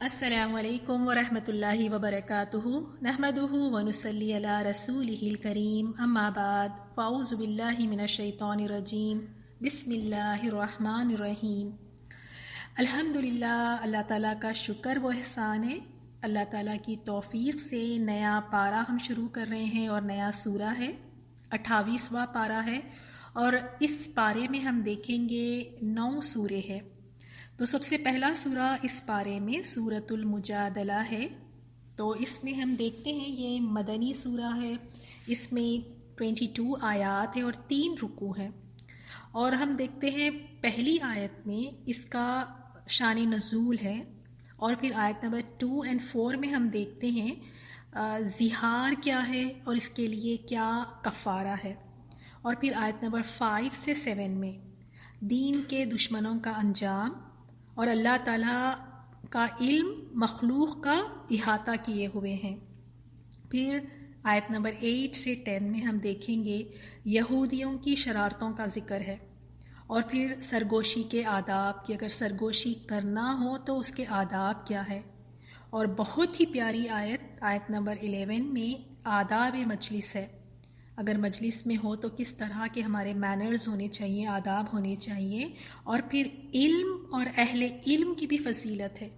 السلام علیکم ورحمۃ اللہ وبرکاتہ نحمدہ ونصلی علی رسولہ الکریم اما بعد فاعوذ باللہ من الشیطان الرجیم بسم اللہ الرحمن الرحیم۔ الحمدللہ، اللہ تعالیٰ کا شکر و احسان ہے۔ اللہ تعالیٰ کی توفیق سے نیا پارہ ہم شروع کر رہے ہیں اور نیا سورہ ہے، 28واں پارہ ہے، اور اس پارے میں ہم دیکھیں گے 9 سورے ہیں۔ تو سب سے پہلا سورہ اس پارے میں سورۃ المجادلہ ہے۔ تو اس میں ہم دیکھتے ہیں یہ مدنی سورہ ہے، اس میں 22 آیات ہیں اور 3 رکوع ہیں، اور ہم دیکھتے ہیں پہلی آیت میں اس کا شان نزول ہے، اور پھر آیت نمبر 2 اور 4 میں ہم دیکھتے ہیں زہار کیا ہے اور اس کے لیے کیا کفارہ ہے، اور پھر آیت نمبر 5 سے 7 میں دین کے دشمنوں کا انجام اور اللہ تعالیٰ کا علم مخلوق کا احاطہ کیے ہوئے ہیں۔ پھر آیت نمبر 8 سے 10 میں ہم دیکھیں گے یہودیوں کی شرارتوں کا ذکر ہے، اور پھر سرگوشی کے آداب کہ اگر سرگوشی کرنا ہو تو اس کے آداب کیا ہے، اور بہت ہی پیاری آیت نمبر 11 میں آداب مجلس ہے، اگر مجلس میں ہو تو کس طرح کے ہمارے مینرز ہونے چاہیے، آداب ہونے چاہیے، اور پھر علم اور اہل علم کی بھی فضیلت ہے،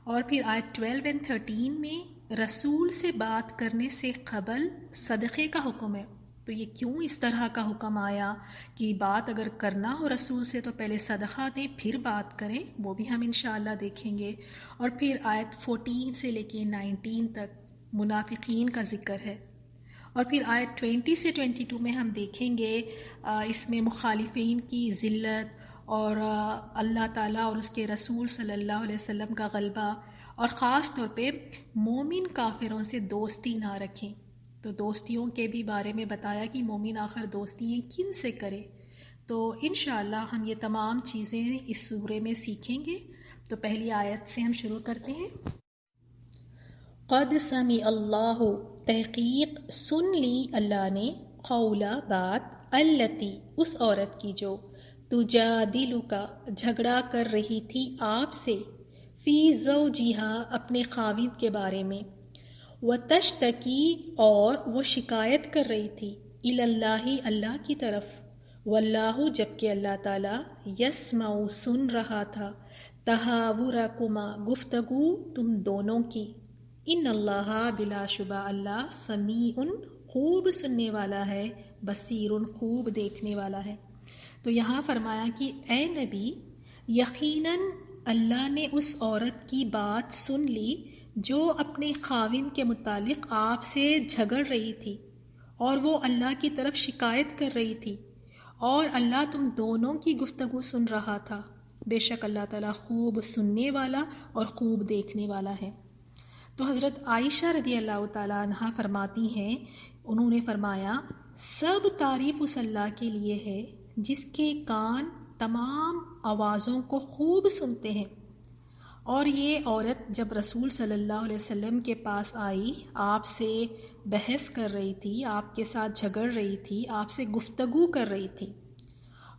اور پھر آیت 12 اور 13 میں رسول سے بات کرنے سے قبل صدقے کا حکم ہے۔ تو یہ کیوں اس طرح کا حکم آیا کہ بات اگر کرنا ہو رسول سے تو پہلے صدقہ دیں پھر بات کریں، وہ بھی ہم انشاءاللہ دیکھیں گے، اور پھر آیت 14 سے لے کے 19 تک منافقین کا ذکر ہے، اور پھر آیت 20 سے 22 میں ہم دیکھیں گے اس میں مخالفین کی ذلت اور اللہ تعالیٰ اور اس کے رسول صلی اللہ علیہ وسلم کا غلبہ، اور خاص طور پہ مومن کافروں سے دوستی نہ رکھیں۔ تو دوستیوں کے بھی بارے میں بتایا کہ مومن آخر دوستیاں کن سے کرے۔ تو انشاءاللہ ہم یہ تمام چیزیں اس سورے میں سیکھیں گے۔ تو پہلی آیت سے ہم شروع کرتے ہیں۔ قد سمع اللہ، تحقیق سن لی اللہ نے، قولا بات، التی اس عورت کی جو تجادلک جھگڑا کر رہی تھی آپ سے، فی زوجہا اپنے خاوند کے بارے میں، وتشتکی اور وہ شکایت کر رہی تھی، الی اللہ اللہ کی طرف، واللہ جبکہ اللہ تعالی یسمع سن رہا تھا، تحاورکما گفتگو تم دونوں کی، ان اللہ بلا شبہ اللہ سمیع خوب سننے والا ہے، بصیر خوب دیکھنے والا ہے۔ تو یہاں فرمایا کہ اے نبی، یقیناً اللہ نے اس عورت کی بات سن لی جو اپنے خاوند کے متعلق آپ سے جھگڑ رہی تھی، اور وہ اللہ کی طرف شکایت کر رہی تھی، اور اللہ تم دونوں کی گفتگو سن رہا تھا، بے شک اللہ تعالیٰ خوب سننے والا اور خوب دیکھنے والا ہے۔ تو حضرت عائشہ رضی اللہ تعالیٰ عنہ فرماتی ہیں، انہوں نے فرمایا سب تعریف اس اللہ کے لیے ہے جس کے کان تمام آوازوں کو خوب سنتے ہیں۔ اور یہ عورت جب رسول صلی اللہ علیہ وسلم کے پاس آئی، آپ سے بحث کر رہی تھی، آپ کے ساتھ جھگڑ رہی تھی، آپ سے گفتگو کر رہی تھی،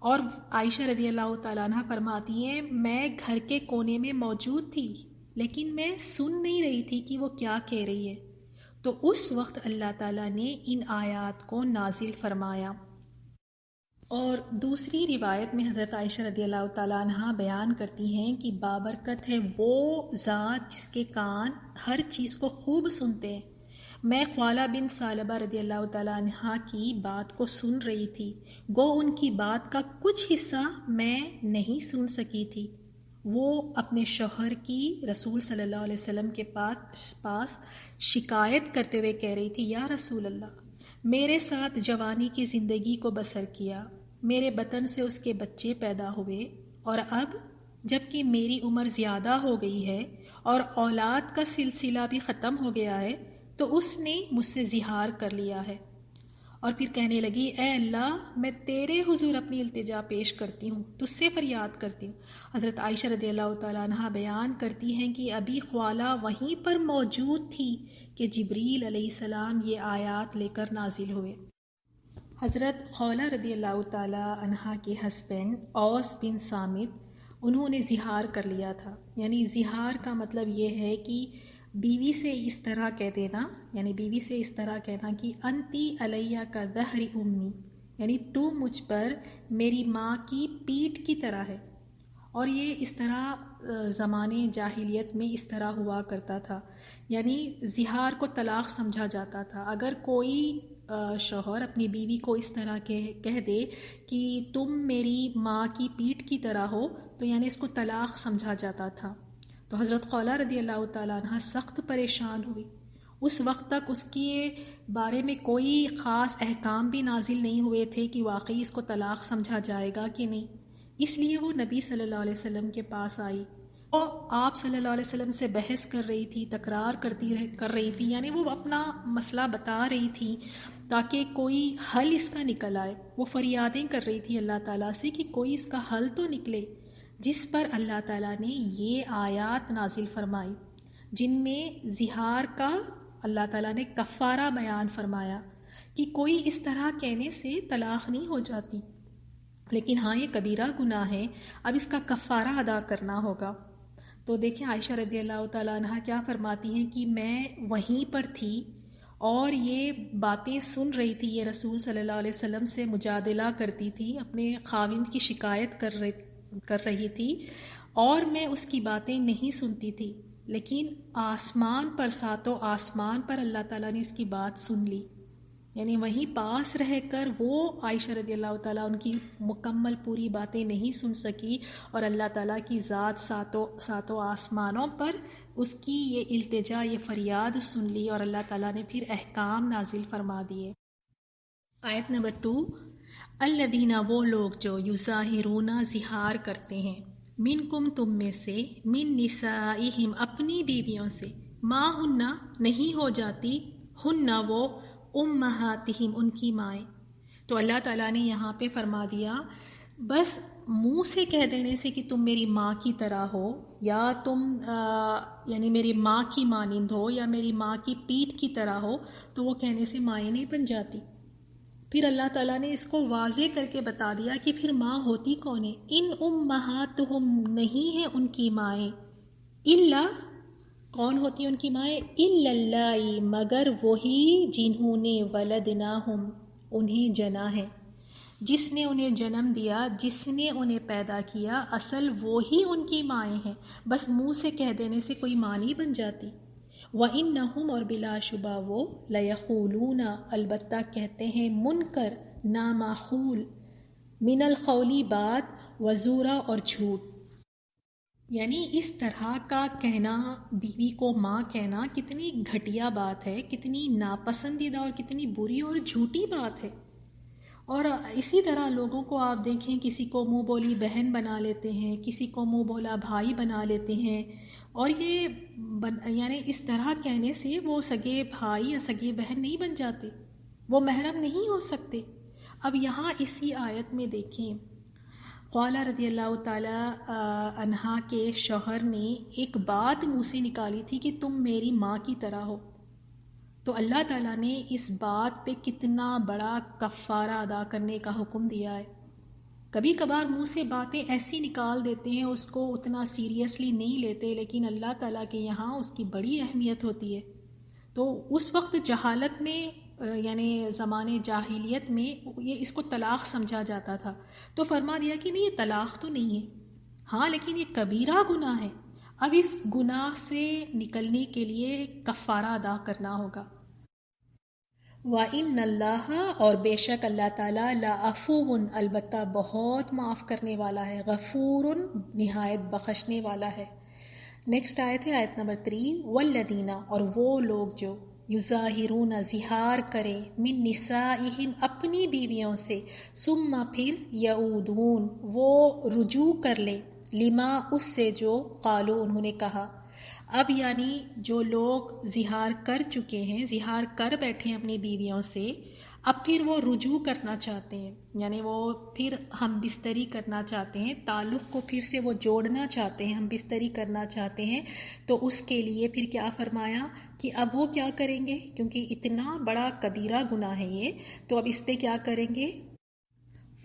اور عائشہ رضی اللہ تعالیٰ عنہ فرماتی ہیں میں گھر کے کونے میں موجود تھی لیکن میں سن نہیں رہی تھی کہ وہ کیا کہہ رہی ہے۔ تو اس وقت اللہ تعالیٰ نے ان آیات کو نازل فرمایا۔ اور دوسری روایت میں حضرت عائشہ رضی اللہ تعالیٰ عنہ بیان کرتی ہیں کہ بابرکت ہے وہ ذات جس کے کان ہر چیز کو خوب سنتے ہیں۔ میں خوالہ بن ثعلبہ رضی اللہ تعالیٰ عنہ کی بات کو سن رہی تھی، گو ان کی بات کا کچھ حصہ میں نہیں سن سکی تھی۔ وہ اپنے شوہر کی رسول صلی اللہ علیہ وسلم کے پاس شکایت کرتے ہوئے کہہ رہی تھی، یا رسول اللہ، میرے ساتھ جوانی کی زندگی کو بسر کیا، میرے بطن سے اس کے بچے پیدا ہوئے، اور اب جب کہ میری عمر زیادہ ہو گئی ہے اور اولاد کا سلسلہ بھی ختم ہو گیا ہے تو اس نے مجھ سے زہار کر لیا ہے۔ اور پھر کہنے لگی، اے اللہ، میں تیرے حضور اپنی التجا پیش کرتی ہوں، تجھ سے فریاد کرتی ہوں۔ حضرت عائشہ رضی اللہ تعالیٰ عنہ بیان کرتی ہیں کہ ابھی خوالہ وہیں پر موجود تھی کہ جبریل علیہ السلام یہ آیات لے کر نازل ہوئے۔ حضرت خوالہ رضی اللہ تعالیٰ عنہ کے ہسبینڈ اوس بن صامت انہوں نے زہار کر لیا تھا. یعنی زہار کا مطلب یہ ہے کہ بیوی سے اس طرح کہہ دینا، یعنی بیوی سے اس طرح کہنا کہ انتی علیہ کا ظہر امی، یعنی تو مجھ پر میری ماں کی پیٹھ کی طرح ہے. اور یہ اس طرح زمانے جاہلیت میں اس طرح ہوا کرتا تھا. یعنی زہار کو طلاق سمجھا جاتا تھا. اگر کوئی شوہر اپنی بیوی کو اس طرح کہہ دے کہ تم میری ماں کی پیٹھ کی طرح ہو، تو یعنی اس کو طلاق سمجھا جاتا تھا. تو حضرت خولہ رضی اللہ تعالیٰ عنہ سخت پریشان ہوئی. اس وقت تک اس کے بارے میں کوئی خاص احکام بھی نازل نہیں ہوئے تھے کہ واقعی اس کو طلاق سمجھا جائے گا کہ نہیں. اس لیے وہ نبی صلی اللہ علیہ وسلم کے پاس آئی اور آپ صلی اللہ علیہ وسلم سے بحث کر رہی تھی، تکرار کر رہی تھی. یعنی وہ اپنا مسئلہ بتا رہی تھی تاکہ کوئی حل اس کا نکل آئے. وہ فریادیں کر رہی تھی اللہ تعالیٰ سے کہ کوئی اس کا حل تو نکلے. جس پر اللہ تعالیٰ نے یہ آیات نازل فرمائی جن میں زہار کا اللہ تعالیٰ نے کفارہ بیان فرمایا کہ کوئی اس طرح کہنے سے طلاق نہیں ہو جاتی، لیکن ہاں یہ کبیرہ گناہ ہے، اب اس کا کفارہ ادا کرنا ہوگا. تو دیکھیں عائشہ رضی اللہ تعالیٰ عنہ کیا فرماتی ہیں کہ میں وہیں پر تھی اور یہ باتیں سن رہی تھی. یہ رسول صلی اللہ علیہ وسلم سے مجادلہ کرتی تھی، اپنے خاوند کی شکایت کر رہی تھی اور میں اس کی باتیں نہیں سنتی تھی. لیکن آسمان پر، ساتوں آسمان پر اللہ تعالیٰ نے اس کی بات سن لی. یعنی وہیں پاس رہ کر وہ عائشہ رضی اللہ تعالیٰ ان کی مکمل پوری باتیں نہیں سن سکی، اور اللہ تعالیٰ کی ذات ساتوں آسمانوں پر اس کی یہ التجا، یہ فریاد سن لی، اور اللہ تعالیٰ نے پھر احکام نازل فرما دیے. آیت نمبر 2، الذین، وہ لوگ جو یظاہرون، زہار کرتے ہیں، منکم، تم میں سے، من نسائہم، اپنی بیویوں سے، ما ہن، نہیں ہو جاتی، ہن، وہ، امہاتہم، ان کی مائیں. تو اللہ تعالیٰ نے یہاں پہ فرما دیا بس منہ سے کہہ دینے سے کہ تم میری ماں کی طرح ہو، یا تم یعنی میری ماں کی مانند ہو، یا میری ماں کی پیٹھ کی طرح ہو، تو وہ کہنے سے مائیں نہیں بن جاتی. پھر اللہ تعالیٰ نے اس کو واضح کر کے بتا دیا کہ پھر ماں ہوتی کون ہے. ان امہاتہم، نہیں ہیں ان کی مائیں، الا، کون ہوتی ہیں ان کی مائیں، الا اللہ، مگر وہی جنہوں نے ولدناہم، انہیں جنا ہے، جس نے انہیں جنم دیا، جس نے انہیں پیدا کیا، اصل وہی ان کی مائیں ہیں. بس منہ سے کہہ دینے سے کوئی ماں نہیں بن جاتی. وَإِنَّهُمْ، اور بلا شبہ وہ، لَيَقُولُونَ، البتہ کہتے ہیں، منکر، نامعقول، من القولی، بات، وزورا، اور جھوٹ. یعنی اس طرح کا کہنا، بیوی کو ماں کہنا کتنی گھٹیا بات ہے، کتنی ناپسندیدہ اور کتنی بری اور جھوٹی بات ہے. اور اسی طرح لوگوں کو آپ دیکھیں، کسی کو منہ بولی بہن بنا لیتے ہیں، کسی کو منہ بولا بھائی بنا لیتے ہیں، اور یہ یعنی اس طرح کہنے سے وہ سگے بھائی یا سگے بہن نہیں بن جاتے، وہ محرم نہیں ہو سکتے. اب یہاں اسی آیت میں دیکھیں، خولہ رضی اللہ تعالی عنہا کے شوہر نے ایک بات منہ سے نکالی تھی کہ تم میری ماں کی طرح ہو. تو اللہ تعالیٰ نے اس بات پہ کتنا بڑا کفارہ ادا کرنے کا حکم دیا ہے. کبھی کبھار منہ سے باتیں ایسی نکال دیتے ہیں، اس کو اتنا سیریسلی نہیں لیتے، لیکن اللہ تعالیٰ کے یہاں اس کی بڑی اہمیت ہوتی ہے. تو اس وقت جہالت میں، یعنی زمانے جاہلیت میں، یہ اس کو طلاق سمجھا جاتا تھا. تو فرما دیا کہ نہیں، یہ طلاق تو نہیں ہے، ہاں لیکن یہ کبیرہ گناہ ہے. اب اس گناہ سے نکلنے کے لیے کفارہ ادا کرنا ہوگا. وَإِنَّ اللَّهَ، اور بے شک اللہ تعالیٰ، لَعَفُوٌ، البتہ بہت معاف کرنے والا ہے، غفور، نہایت بخشنے والا ہے. نیکسٹ آیت ہے آیت نمبر 3، وَالَّذِينَ، اور وہ لوگ جو، یظاہرون، زہار کرے، من نسائہم، اپنی بیویوں سے، ثم، پھر، یعودون، وہ رجوع کر لے، لما، اس سے جو، قالو، انہوں نے کہا. اب یعنی جو لوگ زہار کر چکے ہیں، زہار کر بیٹھے ہیں اپنی بیویوں سے، اب پھر وہ رجوع کرنا چاہتے ہیں، یعنی وہ پھر ہم بستری کرنا چاہتے ہیں، تعلق کو پھر سے وہ جوڑنا چاہتے ہیں، ہم بستری کرنا چاہتے ہیں. تو اس کے لیے پھر کیا فرمایا کہ اب وہ کیا کریں گے، کیونکہ اتنا بڑا کبیرہ گناہ ہے یہ، تو اب اس پہ کیا کریں گے،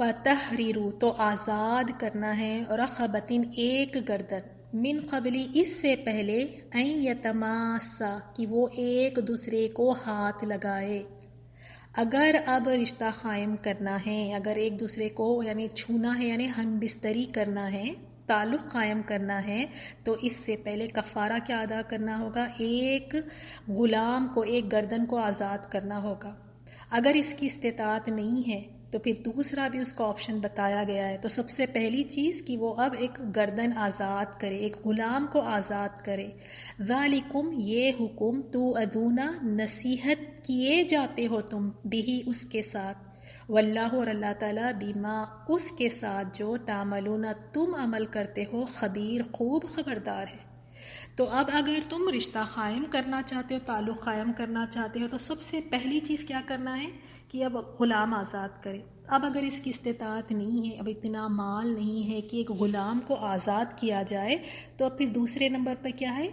فتحریرو تو آزاد کرنا ہے، رقبتن ایک گردن، من قبلی اس سے پہلے، این یتماسا کہ وہ ایک دوسرے کو ہاتھ لگائے۔ اگر اب رشتہ قائم کرنا ہے، اگر ایک دوسرے کو یعنی چھونا ہے، یعنی ہم بستری کرنا ہے، تعلق قائم کرنا ہے، تو اس سے پہلے کفارہ کیا ادا کرنا ہوگا؟ ایک غلام کو، ایک گردن کو آزاد کرنا ہوگا۔ اگر اس کی استطاعت نہیں ہے تو پھر دوسرا بھی اس کا آپشن بتایا گیا ہے۔ تو سب سے پہلی چیز کہ وہ اب ایک گردن آزاد کرے، ایک غلام کو آزاد کرے۔ ذالکم یہ حکم توعدون نصیحت کیے جاتے ہو تم بھی اس کے ساتھ، واللہ اور اللہ تعالیٰ بما اس کے ساتھ جو تعملون تم عمل کرتے ہو خبیر خوب خبردار ہے۔ تو اب اگر تم رشتہ قائم کرنا چاہتے ہو، تعلق قائم کرنا چاہتے ہو، تو سب سے پہلی چیز کیا کرنا ہے کہ اب غلام آزاد کرے۔ اب اگر اس کی استطاعت نہیں ہے، اب اتنا مال نہیں ہے کہ ایک غلام کو آزاد کیا جائے، تو پھر دوسرے نمبر پہ کیا ہے؟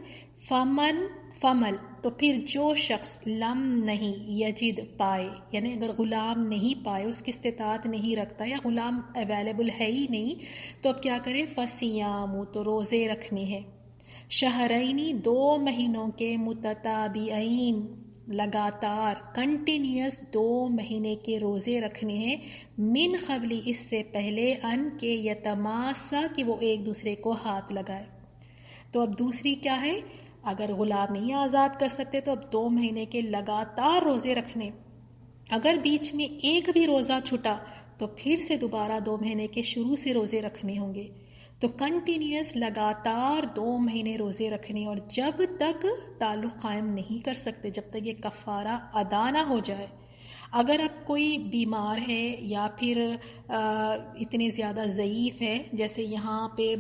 فمل تو پھر جو شخص لم نہیں یجد پائے، یعنی اگر غلام نہیں پائے، اس کی استطاعت نہیں رکھتا یا غلام اویلیبل ہے ہی نہیں، تو اب کیا کرے؟ فصیام تو روزے رکھنے ہیں، شہرینی 2 مہینوں کے، متتابعین لگاتار، کنٹینیوس 2 مہینے کے روزے رکھنے ہیں، من قبلی اس سے پہلے، ان کے یتماسا کہ وہ ایک دوسرے کو ہاتھ لگائے۔ تو اب دوسری کیا ہے؟ اگر غلام نہیں آزاد کر سکتے تو اب 2 مہینے کے لگاتار روزے رکھنے، اگر بیچ میں ایک بھی روزہ چھٹا تو پھر سے دوبارہ 2 مہینے کے شروع سے روزے رکھنے ہوں گے۔ تو کنٹینیوس لگاتار 2 مہینے روزے رکھنے، اور جب تک تعلق قائم نہیں کر سکتے، جب تک یہ کفارہ ادا نہ ہو جائے۔ اگر اب کوئی بیمار ہے یا پھر اتنے زیادہ ضعیف ہے، جیسے یہاں پہ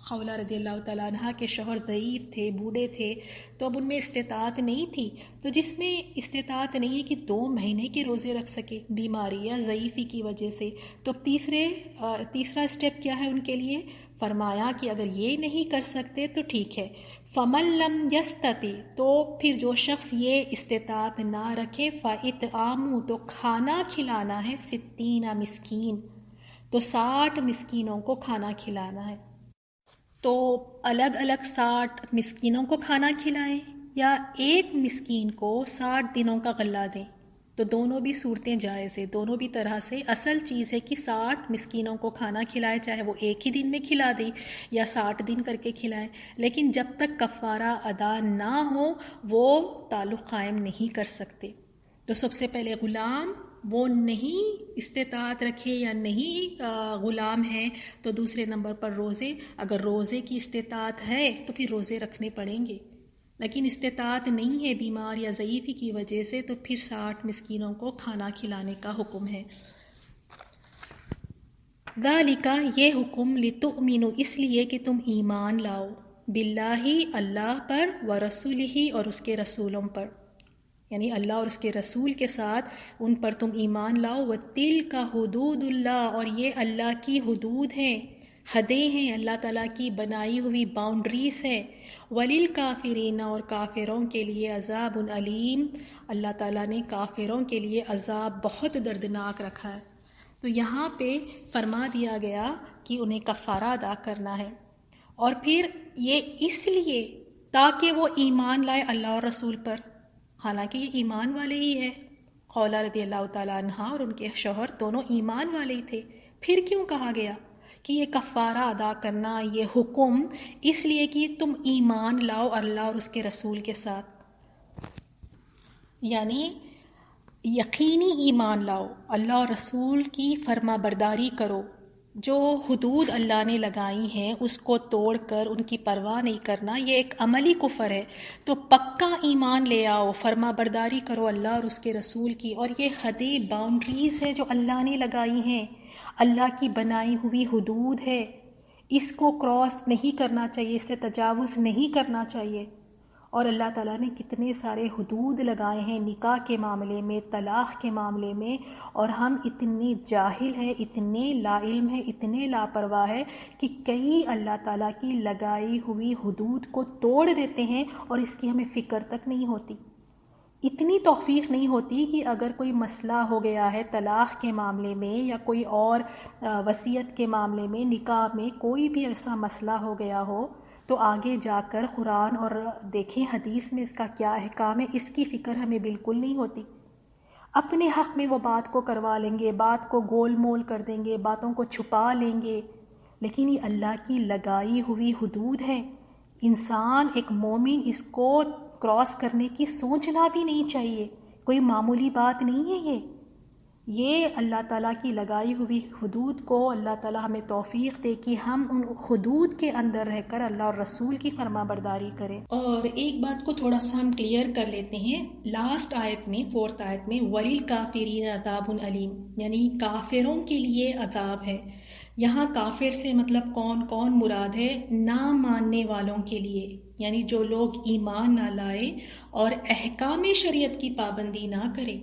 خولہ رضی اللہ تعالیٰ عنہ کے شوہر ضعیف تھے، بوڑھے تھے، تو اب ان میں استطاعت نہیں تھی، تو جس میں استطاعت نہیں ہے کہ 2 مہینے کے روزے رکھ سکے بیماری یا ضعیفی کی وجہ سے، تو تیسرا اسٹیپ کیا ہے ان کے لیے؟ فرمایا کہ اگر یہ نہیں کر سکتے تو ٹھیک ہے، فمن لم یستطع تو پھر جو شخص یہ استطاعت نہ رکھے، فاطعام تو کھانا کھلانا ہے، 60 مسکین تو 60 مسکینوں کو کھانا کھلانا ہے۔ تو الگ الگ 60 مسکینوں کو کھانا کھلائیں یا ایک مسکین کو 60 دنوں کا غلہ دیں، تو دونوں بھی صورتیں جائز ہیں، دونوں بھی طرح سے۔ اصل چیز ہے کہ 60 مسکینوں کو کھانا کھلائے، چاہے وہ ایک ہی دن میں کھلا دیں یا 60 دن کر کے کھلائیں، لیکن جب تک کفارہ ادا نہ ہو وہ تعلق قائم نہیں کر سکتے۔ تو سب سے پہلے غلام، وہ نہیں استطاعت رکھے یا نہیں غلام ہے، تو دوسرے نمبر پر روزے، اگر روزے کی استطاعت ہے تو پھر روزے رکھنے پڑیں گے، لیکن استطاعت نہیں ہے بیمار یا ضعیفی کی وجہ سے، تو پھر 60 مسکینوں کو کھانا کھلانے کا حکم ہے۔ ذالک یہ حکم لتؤمنوا اس لیے کہ تم ایمان لاؤ، باللہ اللہ پر، ورسولہ اور اس کے رسولوں پر، یعنی اللہ اور اس کے رسول کے ساتھ ان پر تم ایمان لاؤ۔ وَتِلْكَ حدود اللہ اور یہ اللہ کی حدود ہیں، حدیں ہیں، اللہ تعالیٰ کی بنائی ہوئی باؤنڈریز ہے۔ وَلِلْكَافِرِينَ اور کافروں کے لیے عذاب علیم، اللہ تعالیٰ نے کافروں کے لیے عذاب بہت دردناک رکھا ہے۔ تو یہاں پہ فرما دیا گیا کہ انہیں کفارہ ادا کرنا ہے، اور پھر یہ اس لیے تاکہ وہ ایمان لائے اللہ اور رسول پر، حالانکہ یہ ایمان والے ہی ہے، خولہ رضی اللہ تعالیٰ عنہ اور ان کے شوہر دونوں ایمان والے ہی تھے، پھر کیوں کہا گیا کہ یہ کفارہ ادا کرنا، یہ حکم اس لیے کہ تم ایمان لاؤ اللہ اور اس کے رسول کے ساتھ، یعنی یقینی ایمان لاؤ، اللہ اور رسول کی فرما برداری کرو، جو حدود اللہ نے لگائی ہیں اس کو توڑ کر ان کی پرواہ نہیں کرنا، یہ ایک عملی کفر ہے۔ تو پکا ایمان لے آؤ، فرما برداری کرو اللہ اور اس کے رسول کی، اور یہ حدیں باؤنڈریز ہے جو اللہ نے لگائی ہیں، اللہ کی بنائی ہوئی حدود ہے، اس کو کراس نہیں کرنا چاہیے، اس سے تجاوز نہیں کرنا چاہیے۔ اور اللہ تعالیٰ نے کتنے سارے حدود لگائے ہیں نکاح کے معاملے میں، طلاق کے معاملے میں، اور ہم اتنے جاہل ہیں، اتنے لا علم ہیں، اتنے لاپرواہ ہیں کہ کئی اللہ تعالیٰ کی لگائی ہوئی حدود کو توڑ دیتے ہیں اور اس کی ہمیں فکر تک نہیں ہوتی۔ اتنی توفیق نہیں ہوتی کہ اگر کوئی مسئلہ ہو گیا ہے طلاق کے معاملے میں یا کوئی اور وصیت کے معاملے میں، نکاح میں کوئی بھی ایسا مسئلہ ہو گیا ہو تو آگے جا کر قرآن اور دیکھیں حدیث میں اس کا کیا احکام ہے، اس کی فکر ہمیں بالکل نہیں ہوتی۔ اپنے حق میں وہ بات کو کروا لیں گے، بات کو گول مول کر دیں گے، باتوں کو چھپا لیں گے، لیکن یہ اللہ کی لگائی ہوئی حدود ہے۔ انسان ایک مومن اس کو کراس کرنے کی سوچنا بھی نہیں چاہیے، کوئی معمولی بات نہیں ہے یہ اللہ تعالیٰ کی لگائی ہوئی حدود کو اللہ تعالیٰ ہمیں توفیق دے کہ ہم ان حدود کے اندر رہ کر اللہ اور رسول کی فرما برداری کریں۔ اور ایک بات کو تھوڑا سا ہم کلیئر کر لیتے ہیں، لاسٹ آیت میں 4th آیت میں وَلِلْكَافِرِينَ عَذَابٌ علیم، یعنی کافروں کے لیے عذاب ہے۔ یہاں کافر سے مطلب کون مراد ہے؟ نہ ماننے والوں کے لیے، یعنی جو لوگ ایمان نہ لائے اور احکام شریعت کی پابندی نہ کریں،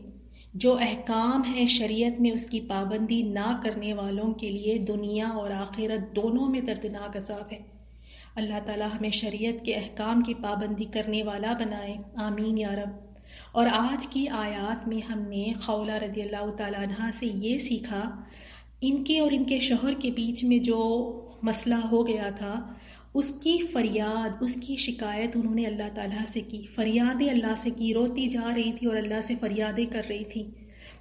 جو احکام ہے شریعت میں اس کی پابندی نہ کرنے والوں کے لیے دنیا اور آخرت دونوں میں دردناک عذاب ہے۔ اللہ تعالیٰ ہمیں شریعت کے احکام کی پابندی کرنے والا بنائے، آمین یا رب۔ اور آج کی آیات میں ہم نے خولہ رضی اللہ تعالیٰ عنہ سے یہ سیکھا، ان کے اور ان کے شوہر کے بیچ میں جو مسئلہ ہو گیا تھا، اس کی فریاد، اس کی شکایت انہوں نے اللہ تعالیٰ سے کی، فریادیں اللہ سے کی، روتی جا رہی تھی اور اللہ سے فریادیں کر رہی تھی۔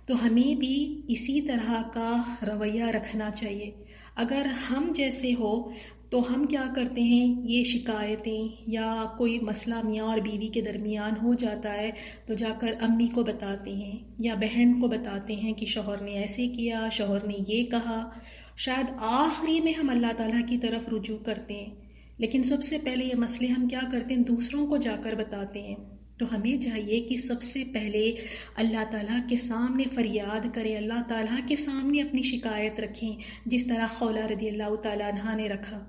تو ہمیں بھی اسی طرح کا رویہ رکھنا چاہیے۔ اگر ہم جیسے ہو تو ہم کیا کرتے ہیں، یہ شکایتیں یا کوئی مسئلہ میاں اور بیوی کے درمیان ہو جاتا ہے تو جا کر امی کو بتاتے ہیں یا بہن کو بتاتے ہیں کہ شوہر نے ایسے کیا، شوہر نے یہ کہا۔ شاید آخری میں ہم اللہ تعالیٰ کی طرف رجوع کرتے ہیں، لیکن سب سے پہلے یہ مسئلے ہم کیا کرتے ہیں، دوسروں کو جا کر بتاتے ہیں۔ تو ہمیں چاہیے کہ سب سے پہلے اللہ تعالیٰ کے سامنے فریاد کریں، اللہ تعالیٰ کے سامنے اپنی شکایت رکھیں، جس طرح خولہ رضی اللہ تعالیٰ عنہ نے رکھا۔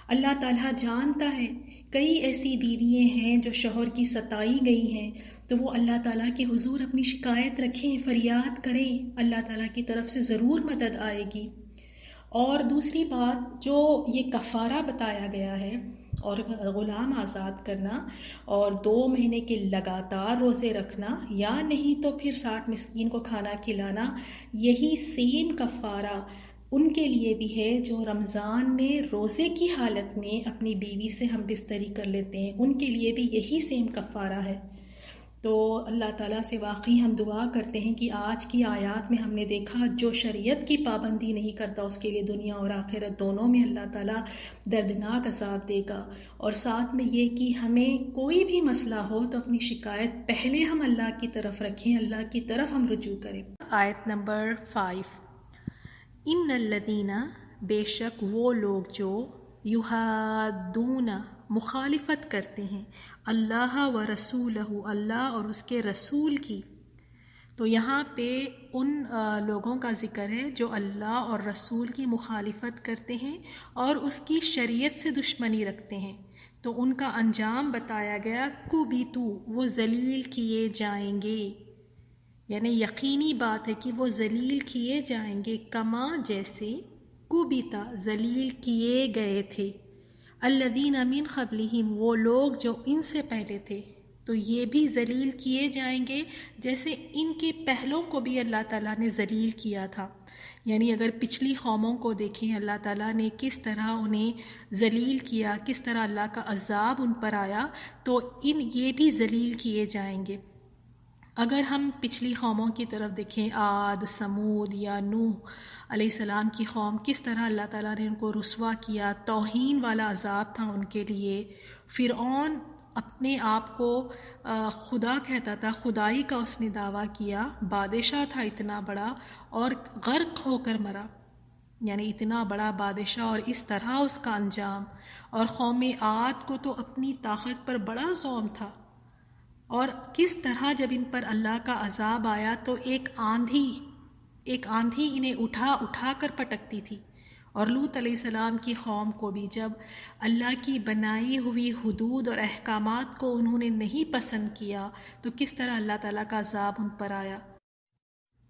اللہ تعالیٰ جانتا ہے کئی ایسی بیویاں ہیں جو شوہر کی ستائی گئی ہیں، تو وہ اللہ تعالیٰ کے حضور اپنی شکایت رکھیں، فریاد کریں، اللہ تعالیٰ کی طرف سے ضرور مدد آئے گی۔ اور دوسری بات جو یہ کفارہ بتایا گیا ہے اور غلام آزاد کرنا اور 2 مہینے کے لگاتار روزے رکھنا یا نہیں تو پھر 60 مسکین کو کھانا کھلانا، یہی سیم کفارہ ان کے لیے بھی ہے جو رمضان میں روزے کی حالت میں اپنی بیوی سے ہم بستری کر لیتے ہیں، ان کے لیے بھی یہی سیم کفارہ ہے۔ تو اللہ تعالیٰ سے واقعی ہم دعا کرتے ہیں کہ آج کی آیات میں ہم نے دیکھا جو شریعت کی پابندی نہیں کرتا اس کے لیے دنیا اور آخرت دونوں میں اللہ تعالیٰ دردناک عذاب دے گا۔ اور ساتھ میں یہ کہ ہمیں کوئی بھی مسئلہ ہو تو اپنی شکایت پہلے ہم اللہ کی طرف رکھیں، اللہ کی طرف ہم رجوع کریں۔ آیت نمبر 5، ان الذین، بے شک وہ لوگ جو یحادون، مخالفت کرتے ہیں، اللہ و رسولہ، اللہ اور اس کے رسول کی۔ تو یہاں پہ ان لوگوں کا ذکر ہے جو اللہ اور رسول کی مخالفت کرتے ہیں اور اس کی شریعت سے دشمنی رکھتے ہیں، تو ان کا انجام بتایا گیا، کبیتو، وہ ذلیل کیے جائیں گے، یعنی یقینی بات ہے کہ وہ ذلیل کیے جائیں گے، کما جیسے کبیتا، ذلیل کیے گئے تھے، الذین من قبلہم، وہ لوگ جو ان سے پہلے تھے، تو یہ بھی ذلیل کیے جائیں گے جیسے ان کے پہلوں کو بھی اللہ تعالیٰ نے ذلیل کیا تھا۔ یعنی اگر پچھلی قوموں کو دیکھیں اللہ تعالیٰ نے کس طرح انہیں ذلیل کیا، کس طرح اللہ کا عذاب ان پر آیا، تو یہ بھی ذلیل کیے جائیں گے۔ اگر ہم پچھلی قوموں کی طرف دیکھیں، عاد، سمود یا نوح علیہ السلام کی قوم، کس طرح اللہ تعالیٰ نے ان کو رسوا کیا، توہین والا عذاب تھا ان کے لیے۔ فرعون اپنے آپ کو خدا کہتا تھا، خدائی کا اس نے دعویٰ کیا، بادشاہ تھا اتنا بڑا اور غرق ہو کر مرا، یعنی اتنا بڑا بادشاہ اور اس طرح اس کا انجام۔ اور قوم عاد کو تو اپنی طاقت پر بڑا زوم تھا، اور کس طرح جب ان پر اللہ کا عذاب آیا تو ایک آندھی انہیں اٹھا کر پٹکتی تھی۔ اور لوط علیہ السلام کی قوم کو بھی جب اللہ کی بنائی ہوئی حدود اور احکامات کو انہوں نے نہیں پسند کیا تو کس طرح اللہ تعالیٰ کا عذاب ان پر آیا۔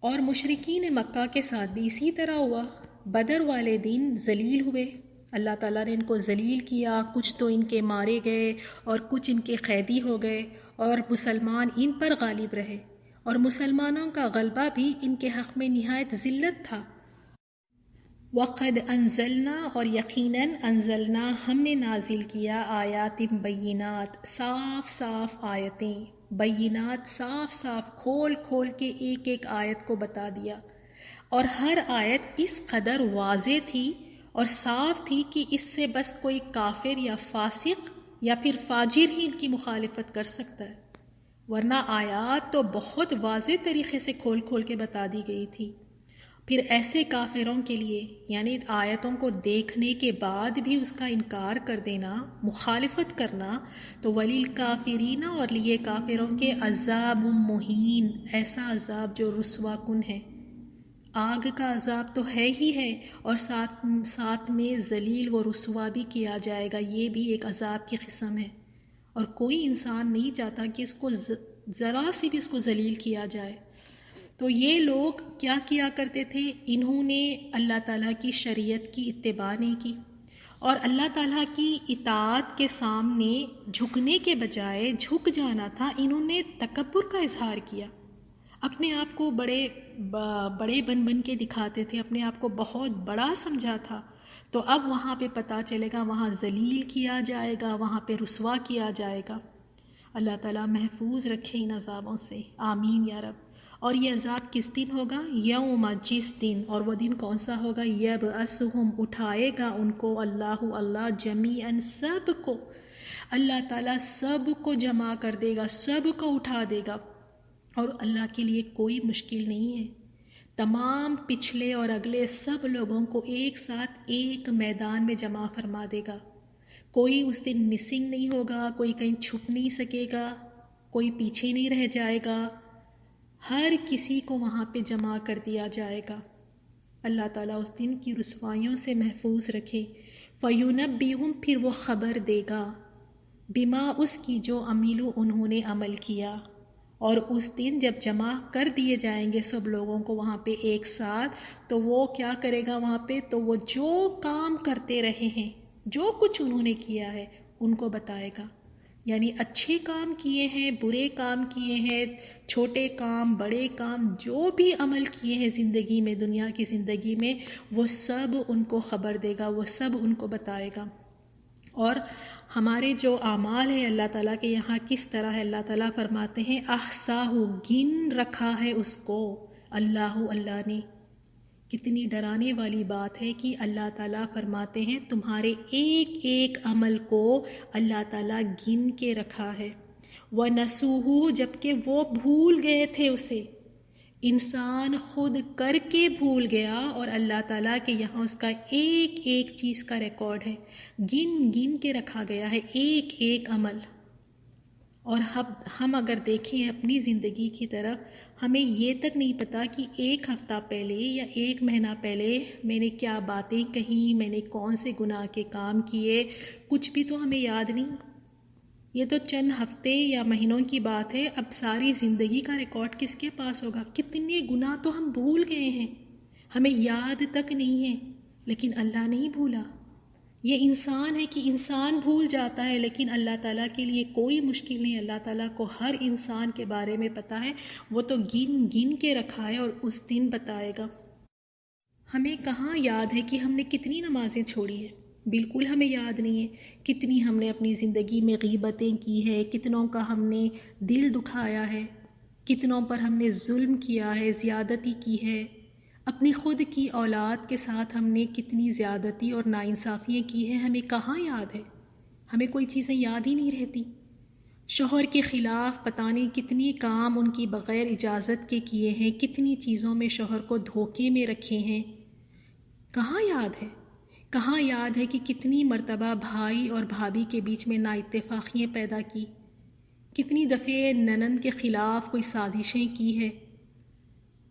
اور مشرکین مکہ کے ساتھ بھی اسی طرح ہوا، بدر والے دن ذلیل ہوئے، اللہ تعالیٰ نے ان کو ذلیل کیا، کچھ تو ان کے مارے گئے اور کچھ ان کے قیدی ہو گئے، اور مسلمان ان پر غالب رہے، اور مسلمانوں کا غلبہ بھی ان کے حق میں نہایت ذلت تھا۔ وَقَدْ أَنزَلْنَا، اور یقیناً انزلنا ہم نے نازل کیا، آیات بینات، صاف صاف آیتیں، بینات صاف صاف کھول کھول کے ایک ایک آیت کو بتا دیا، اور ہر آیت اس قدر واضح تھی اور صاف تھی کہ اس سے بس کوئی کافر یا فاسق یا پھر فاجر ہی ان کی مخالفت کر سکتا ہے، ورنہ آیات تو بہت واضح طریقے سے کھول کھول کے بتا دی گئی تھی۔ پھر ایسے کافروں کے لیے، یعنی آیتوں کو دیکھنے کے بعد بھی اس کا انکار کر دینا، مخالفت کرنا، تو وَلِلْكَافِرِينَ، اور لیے کافروں کے عذاب مہین، ایسا عذاب جو رسوا کن ہے۔ آگ کا عذاب تو ہے ہی ہے، اور ساتھ میں ذلیل و رسوا بھی کیا جائے گا، یہ بھی ایک عذاب کی قسم ہے، اور کوئی انسان نہیں چاہتا کہ اس کو ذرا سی بھی اس کو ذلیل کیا جائے۔ تو یہ لوگ کیا کیا کرتے تھے؟ انہوں نے اللہ تعالیٰ کی شریعت کی اتباع نہیں کی، اور اللہ تعالیٰ کی اطاعت کے سامنے جھکنے کے بجائے جھک جانا تھا، انہوں نے تکبر کا اظہار کیا، اپنے آپ کو بڑے بن کے دکھاتے تھے، اپنے آپ کو بہت بڑا سمجھا تھا۔ تو اب وہاں پہ پتہ چلے گا، وہاں ذلیل کیا جائے گا، وہاں پہ رسوا کیا جائے گا۔ اللہ تعالیٰ محفوظ رکھے ان عذابوں سے، آمین یا رب۔ اور یہ عذاب کس دن ہوگا؟ یوم، جس دن، اور وہ دن کون سا ہوگا؟ یبعثہم، اٹھائے گا ان کو اللہ جمیعاً، سب کو، اللہ تعالیٰ سب کو جمع کر دے گا، سب کو اٹھا دے گا، اور اللہ کے لیے کوئی مشکل نہیں ہے۔ تمام پچھلے اور اگلے سب لوگوں کو ایک ساتھ ایک میدان میں جمع فرما دے گا، کوئی اس دن مسنگ نہیں ہوگا، کوئی کہیں چھپ نہیں سکے گا، کوئی پیچھے نہیں رہ جائے گا، ہر کسی کو وہاں پہ جمع کر دیا جائے گا۔ اللہ تعالیٰ اس دن کی رسوائیوں سے محفوظ رکھے۔ فَيُنَبِّئُهُم، پھر وہ خبر دے گا، بما، اس کی جو عملوا، انہوں نے عمل کیا۔ اور اس دن جب جمع کر دیے جائیں گے سب لوگوں کو وہاں پہ ایک ساتھ، تو وہ کیا کرے گا وہاں پہ؟ تو وہ جو کام کرتے رہے ہیں، جو کچھ انہوں نے کیا ہے، ان کو بتائے گا، یعنی اچھے کام کیے ہیں، برے کام کیے ہیں، چھوٹے کام، بڑے کام، جو بھی عمل کیے ہیں زندگی میں، دنیا کی زندگی میں، وہ سب ان کو خبر دے گا، وہ سب ان کو بتائے گا۔ اور ہمارے جو اعمال ہیں اللہ تعالیٰ کے یہاں کس طرح ہے؟ اللہ تعالیٰ فرماتے ہیں احصاہ، گن رکھا ہے اس کو اللہ نے۔ کتنی ڈرانے والی بات ہے کہ اللہ تعالیٰ فرماتے ہیں تمہارے ایک ایک عمل کو اللہ تعالیٰ گن کے رکھا ہے۔ وَنَسُوهُ، جبکہ وہ بھول گئے تھے اسے، انسان خود کر کے بھول گیا، اور اللہ تعالیٰ کے یہاں اس کا ایک ایک چیز کا ریکارڈ ہے، گن گن کے رکھا گیا ہے ایک ایک عمل۔ اور ہم اگر دیکھیں اپنی زندگی کی طرف، ہمیں یہ تک نہیں پتا کہ ایک ہفتہ پہلے یا ایک مہینہ پہلے میں نے کیا باتیں کہیں، میں نے کون سے گناہ کے کام کیے، کچھ بھی تو ہمیں یاد نہیں۔ یہ تو چند ہفتے یا مہینوں کی بات ہے، اب ساری زندگی کا ریکارڈ کس کے پاس ہوگا؟ کتنے گناہ تو ہم بھول گئے ہیں، ہمیں یاد تک نہیں ہے، لیکن اللہ نہیں بھولا۔ یہ انسان ہے کہ انسان بھول جاتا ہے، لیکن اللہ تعالیٰ کے لیے کوئی مشکل نہیں، اللہ تعالیٰ کو ہر انسان کے بارے میں پتہ ہے، وہ تو گن گن کے رکھا ہے اور اس دن بتائے گا۔ ہمیں کہاں یاد ہے کہ ہم نے کتنی نمازیں چھوڑی ہیں؟ بالکل ہمیں یاد نہیں ہے۔ کتنی ہم نے اپنی زندگی میں غیبتیں کی ہے، کتنوں کا ہم نے دل دکھایا ہے، کتنوں پر ہم نے ظلم کیا ہے، زیادتی کی ہے، اپنی خود کی اولاد کے ساتھ ہم نے کتنی زیادتی اور ناانصافیاں کی ہیں، ہمیں کہاں یاد ہے؟ ہمیں کوئی چیزیں یاد ہی نہیں رہتی۔ شوہر کے خلاف پتہ نہیں کتنی کام ان کی بغیر اجازت کے کیے ہیں، کتنی چیزوں میں شوہر کو دھوکے میں رکھے ہیں، کہاں یاد ہے؟ کہاں یاد ہے کہ کتنی مرتبہ بھائی اور بھابھی کے بیچ میں نااتفاقیاں پیدا کی، کتنی دفعے ننند کے خلاف کوئی سازشیں کی ہے،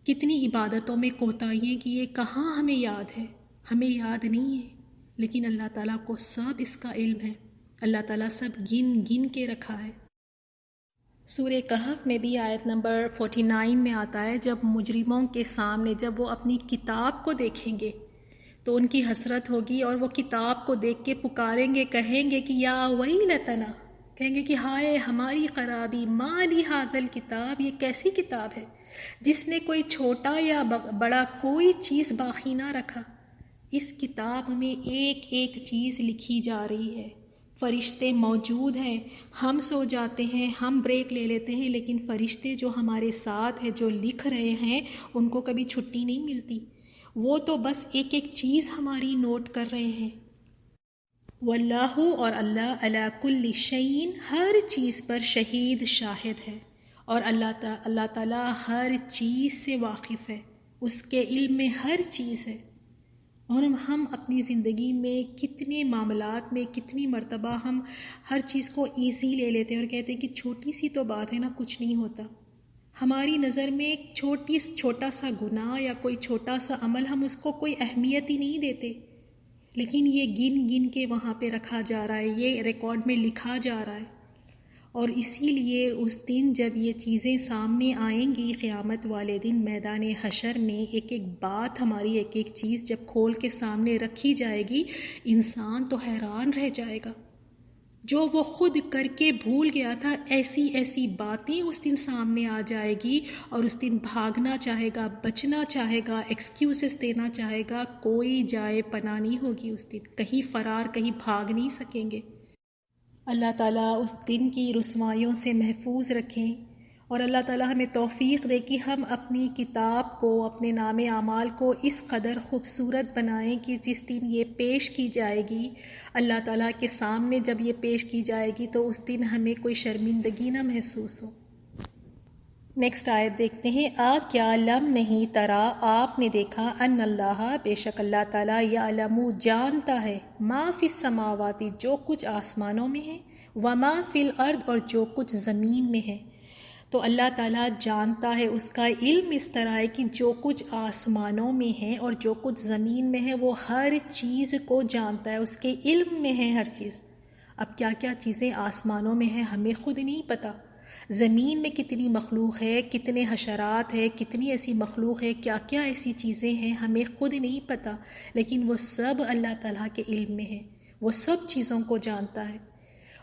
کتنی عبادتوں میں کوتاہیاں کی ہے، کہاں ہمیں یاد ہے؟ ہمیں یاد نہیں ہے، لیکن اللہ تعالیٰ کو سب اس کا علم ہے، اللہ تعالیٰ سب گن گن کے رکھا ہے۔ سورہ کہف میں بھی آیت نمبر 49 میں آتا ہے، جب مجرموں کے سامنے جب وہ اپنی کتاب کو دیکھیں گے تو ان کی حسرت ہوگی اور وہ کتاب کو دیکھ کے پکاریں گے، کہیں گے کہ یا ویلتنا، کہیں گے کہ ہائے ہماری خرابی، ما لی ھذا الکتاب، یہ کیسی کتاب ہے جس نے کوئی چھوٹا یا بڑا کوئی چیز باقی نہ رکھا۔ اس کتاب میں ایک ایک چیز لکھی جا رہی ہے، فرشتے موجود ہیں، ہم سو جاتے ہیں، ہم بریک لے لیتے ہیں، لیکن فرشتے جو ہمارے ساتھ ہیں، جو لکھ رہے ہیں، ان کو کبھی چھٹی نہیں ملتی، وہ تو بس ایک ایک چیز ہماری نوٹ کر رہے ہیں۔ واللہ، اور اللہ، علی کل شیء، ہر چیز پر شہید، شاہد ہے، اور اللہ تعالیٰ ہر چیز سے واقف ہے، اس کے علم میں ہر چیز ہے۔ اور ہم اپنی زندگی میں کتنے معاملات میں کتنی مرتبہ ہم ہر چیز کو ایزی لے لیتے ہیں اور کہتے ہیں کہ چھوٹی سی تو بات ہے نا، کچھ نہیں ہوتا۔ ہماری نظر میں ایک چھوٹا سا گناہ یا کوئی چھوٹا سا عمل، ہم اس کو کوئی اہمیت ہی نہیں دیتے، لیکن یہ گن گن کے وہاں پہ رکھا جا رہا ہے، یہ ریکارڈ میں لکھا جا رہا ہے۔ اور اسی لیے اس دن جب یہ چیزیں سامنے آئیں گی، قیامت والے دن میدان حشر میں، ایک ایک بات ہماری، ایک ایک چیز جب کھول کے سامنے رکھی جائے گی، انسان تو حیران رہ جائے گا۔ جو وہ خود کر کے بھول گیا تھا، ایسی ایسی باتیں اس دن سامنے آ جائے گی، اور اس دن بھاگنا چاہے گا، بچنا چاہے گا، ایکسکیوزز دینا چاہے گا، کوئی جائے پناہ نہیں ہوگی اس دن، کہیں فرار، کہیں بھاگ نہیں سکیں گے۔ اللہ تعالیٰ اس دن کی رسوائیوں سے محفوظ رکھیں، اور اللہ تعالیٰ ہمیں توفیق دے کہ ہم اپنی کتاب کو، اپنے نام اعمال کو اس قدر خوبصورت بنائیں کہ جس دن یہ پیش کی جائے گی اللہ تعالیٰ کے سامنے، جب یہ پیش کی جائے گی تو اس دن ہمیں کوئی شرمندگی نہ محسوس ہو۔ نیکسٹ آیت دیکھتے ہیں۔ کیا لم نہیں ترا، آپ نے دیکھا، ان اللہ، بے شک اللہ تعالیٰ، یعلم، جانتا ہے، ما فی السماوات، جو کچھ آسمانوں میں ہے، وما فی الارض، اور جو کچھ زمین میں ہے۔ تو اللہ تعالیٰ جانتا ہے، اس کا علم اس طرح ہے کہ جو کچھ آسمانوں میں ہے اور جو کچھ زمین میں ہے، وہ ہر چیز کو جانتا ہے، اس کے علم میں ہے ہر چیز۔ اب کیا کیا چیزیں آسمانوں میں ہیں ہمیں خود نہیں پتہ، زمین میں کتنی مخلوق ہے، کتنے حشرات ہے، کتنی ایسی مخلوق ہے، کیا کیا ایسی چیزیں ہیں ہمیں خود نہیں پتہ، لیکن وہ سب اللہ تعالیٰ کے علم میں ہے، وہ سب چیزوں کو جانتا ہے۔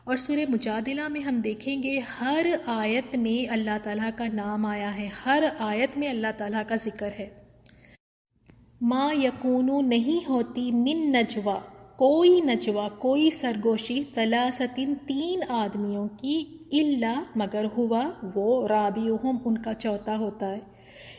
اور سورہ مجادلہ میں ہم دیکھیں گے ہر آیت میں اللہ تعالیٰ کا نام آیا ہے، ہر آیت میں اللہ تعالیٰ کا ذکر ہے۔ ما یکونو، نہیں ہوتی، من نجوا، کوئی نجوا، کوئی سرگوشی، ثلاثتن، تین آدمیوں کی، الا، مگر ہوا، وہ، رابعہم، ان کا چوتھا ہوتا ہے۔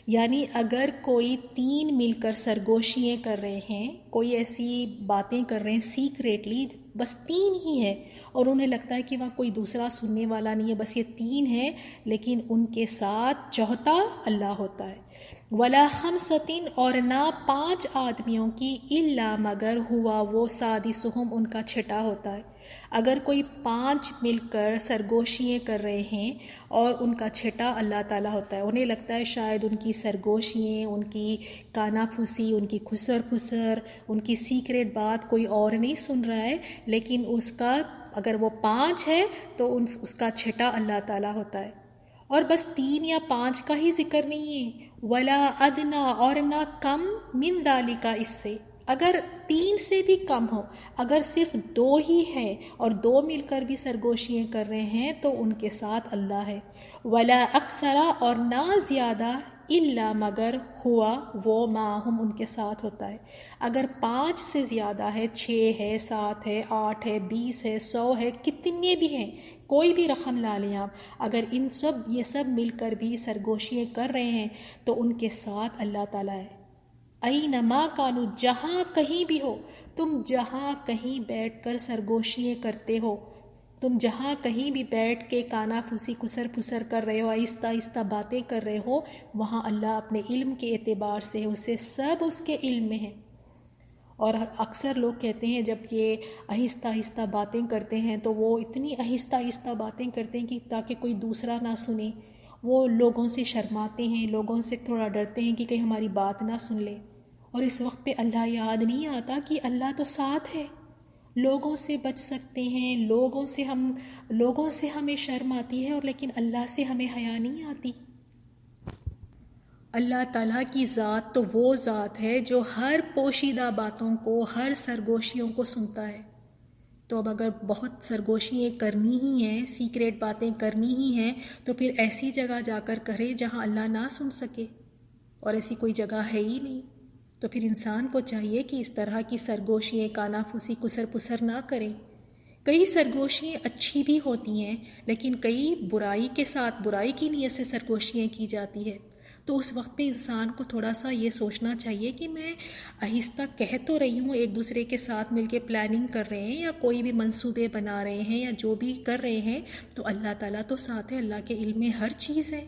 یعنی اگر کوئی تین مل کر سرگوشیاں کر رہے ہیں، کوئی ایسی باتیں کر رہے ہیں سیکریٹلی، بس تین ہی ہے، اور انہیں لگتا ہے کہ وہاں کوئی دوسرا سننے والا نہیں ہے، بس یہ تین ہے، لیکن ان کے ساتھ چوتھا اللہ ہوتا ہے۔ ولا خمسطن، اور نہ پانچ آدمیوں کی، الا، مگر ہوا، وہ، سادسہم، ان کا چھٹا ہوتا ہے۔ اگر کوئی پانچ مل کر سرگوشیاں کر رہے ہیں اور ان کا چھٹا اللہ تعالیٰ ہوتا ہے، انہیں لگتا ہے شاید ان کی سرگوشیاں، ان کی کانا پھوسی، ان کی خسر پھسر، ان کی سیکریٹ بات کوئی اور نہیں سن رہا ہے، لیکن اس کا، اگر وہ پانچ ہے تو اس کا چھٹا اللہ تعالیٰ ہوتا ہے۔ اور بس تین یا پانچ کا ہی ذکر نہیں ہے، ولا ادنا، اور نہ کم، من ذالک، اس سے، اگر تین سے بھی کم ہو، اگر صرف دو ہی ہے اور دو مل کر بھی سرگوشیاں کر رہے ہیں تو ان کے ساتھ اللہ ہے۔ ولا اکثر، اور نہ زیادہ، الا، مگر ہوا، وہ، معہم، ان کے ساتھ ہوتا ہے۔ اگر پانچ سے زیادہ ہے، 6 ہے، 7 ہے، 8 ہے، 20 ہے، 100 ہے، کتنے بھی ہیں، کوئی بھی رقم لا لیں آپ، اگر یہ سب مل کر بھی سرگوشیاں کر رہے ہیں تو ان کے ساتھ اللہ تعالیٰ ہے۔ اینما کانو، جہاں کہیں بھی ہو، تم جہاں کہیں بیٹھ کر سرگوشیاں کرتے ہو، تم جہاں کہیں بھی بیٹھ کے کانا پھوسی، کسر پھسر کر رہے ہو، آہستہ آہستہ باتیں کر رہے ہو، وہاں اللہ اپنے علم کے اعتبار سے اسے سب اس کے علم میں ہے۔ اور اکثر لوگ کہتے ہیں جب یہ آہستہ آہستہ باتیں کرتے ہیں تو وہ اتنی آہستہ آہستہ باتیں کرتے ہیں کہ تاکہ کوئی دوسرا نہ سنے، وہ لوگوں سے شرماتے ہیں، لوگوں سے تھوڑا ڈرتے ہیں کہ کہیں ہماری بات نہ سن لے۔ اور اس وقت پہ اللہ یاد نہیں آتا کہ اللہ تو ساتھ ہے، لوگوں سے بچ سکتے ہیں، لوگوں سے ہمیں شرم آتی ہے، اور لیکن اللہ سے ہمیں حیا نہیں آتی۔ اللہ تعالیٰ کی ذات تو وہ ذات ہے جو ہر پوشیدہ باتوں کو، ہر سرگوشیوں کو سنتا ہے. تو اب اگر بہت سرگوشیاں کرنی ہی ہیں، سیکریٹ باتیں کرنی ہی ہیں، تو پھر ایسی جگہ جا کر کرے جہاں اللہ نہ سن سکے، اور ایسی کوئی جگہ ہے ہی نہیں. تو پھر انسان کو چاہیے کہ اس طرح کی سرگوشیاں کانافوسی کسر پسر نہ کریں. کئی سرگوشیاں اچھی بھی ہوتی ہیں، لیکن کئی برائی کے ساتھ برائی کی نیت سے سرگوشیاں کی جاتی ہے. تو اس وقت پہ انسان کو تھوڑا سا یہ سوچنا چاہیے کہ میں آہستہ کہہ تو رہی ہوں، ایک دوسرے کے ساتھ مل کے پلاننگ کر رہے ہیں یا کوئی بھی منصوبے بنا رہے ہیں یا جو بھی کر رہے ہیں، تو اللہ تعالیٰ تو ساتھ ہے، اللہ کے علم میں ہر چیز ہے.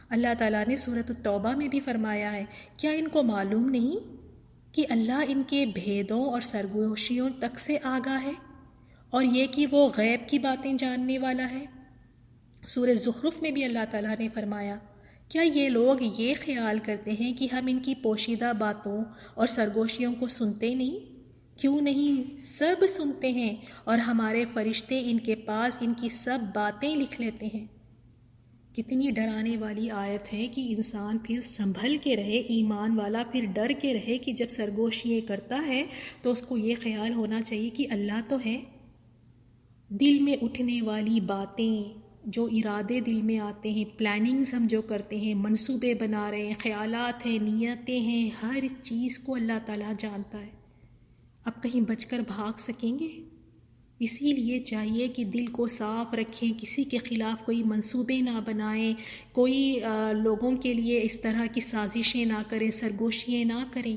اللہ تعالیٰ نے سورۃ التوبہ میں بھی فرمایا ہے، کیا ان کو معلوم نہیں کہ اللہ ان کے بھیدوں اور سرگوشیوں تک سے آگاہ ہے، اور یہ کہ وہ غیب کی باتیں جاننے والا ہے. سورہ زخرف میں بھی اللہ تعالیٰ نے فرمایا، کیا یہ لوگ یہ خیال کرتے ہیں کہ ہم ان کی پوشیدہ باتوں اور سرگوشیوں کو سنتے نہیں؟ کیوں نہیں، سب سنتے ہیں، اور ہمارے فرشتے ان کے پاس ان کی سب باتیں لکھ لیتے ہیں. کتنی ڈرانے والی آیت ہے کہ انسان پھر سنبھل کے رہے، ایمان والا پھر ڈر کے رہے کہ جب سرگوشیاں کرتا ہے تو اس کو یہ خیال ہونا چاہیے کہ اللہ تو ہے. دل میں اٹھنے والی باتیں، جو ارادے دل میں آتے ہیں، پلاننگز ہم جو کرتے ہیں، منصوبے بنا رہے ہیں، خیالات ہیں، نیتیں ہیں، ہر چیز کو اللہ تعالیٰ جانتا ہے. اب کہیں بچ کر بھاگ سکیں گے؟ اسی لیے چاہیے کہ دل کو صاف رکھیں، کسی کے خلاف کوئی منصوبے نہ بنائیں، کوئی لوگوں کے لیے اس طرح کی سازشیں نہ کریں، سرگوشیاں نہ کریں.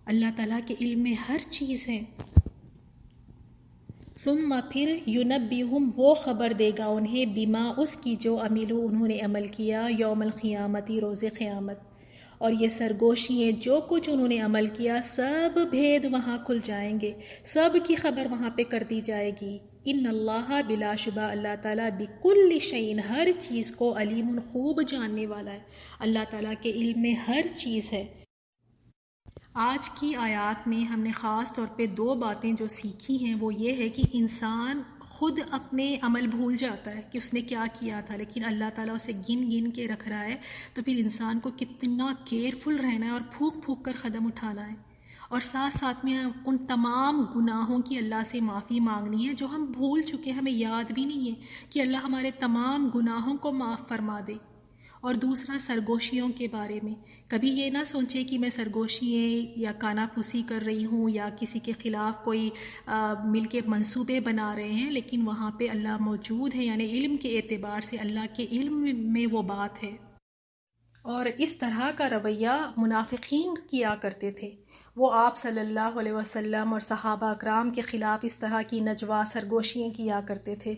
اللہ تعالیٰ کے علم میں ہر چیز ہے. ثم پھر ینبئہم وہ خبر دے گا انہیں بما اس کی جو عملوا انہوں نے عمل کیا یوم القیامتی روز قیامت. اور یہ سرگوشیاں جو کچھ انہوں نے عمل کیا سب بھید وہاں کھل جائیں گے، سب کی خبر وہاں پہ کر دی جائے گی. ان اللہ بلا شبہ اللہ تعالیٰ بکل شیء ہر چیز کو علیم خوب جاننے والا ہے. اللہ تعالیٰ کے علم میں ہر چیز ہے. آج کی آیات میں ہم نے خاص طور پہ دو باتیں جو سیکھی ہیں وہ یہ ہے کہ انسان خود اپنے عمل بھول جاتا ہے کہ اس نے کیا کیا تھا، لیکن اللہ تعالیٰ اسے گن گن کے رکھ رہا ہے. تو پھر انسان کو کتنا کیئرفل رہنا ہے اور پھونک پھونک کر قدم اٹھانا ہے، اور ساتھ ساتھ میں ان تمام گناہوں کی اللہ سے معافی مانگنی ہے جو ہم بھول چکے ہیں، ہمیں یاد بھی نہیں ہے کہ اللہ ہمارے تمام گناہوں کو معاف فرما دے. اور دوسرا سرگوشیوں کے بارے میں کبھی یہ نہ سوچے کہ میں سرگوشیاں یا کانافوسی کر رہی ہوں یا کسی کے خلاف کوئی مل کے منصوبے بنا رہے ہیں، لیکن وہاں پہ اللہ موجود ہے، یعنی علم کے اعتبار سے اللہ کے علم میں وہ بات ہے. اور اس طرح کا رویہ منافقین کیا کرتے تھے. وہ آپ صلی اللہ علیہ وسلم اور صحابہ اکرام کے خلاف اس طرح کی نجوا سرگوشیاں کیا کرتے تھے.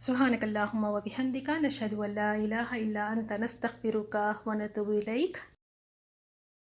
سبحانک اللہم و بحمدک نشہد ان لا الہ الا انت نستغفرک و نتوب الیک.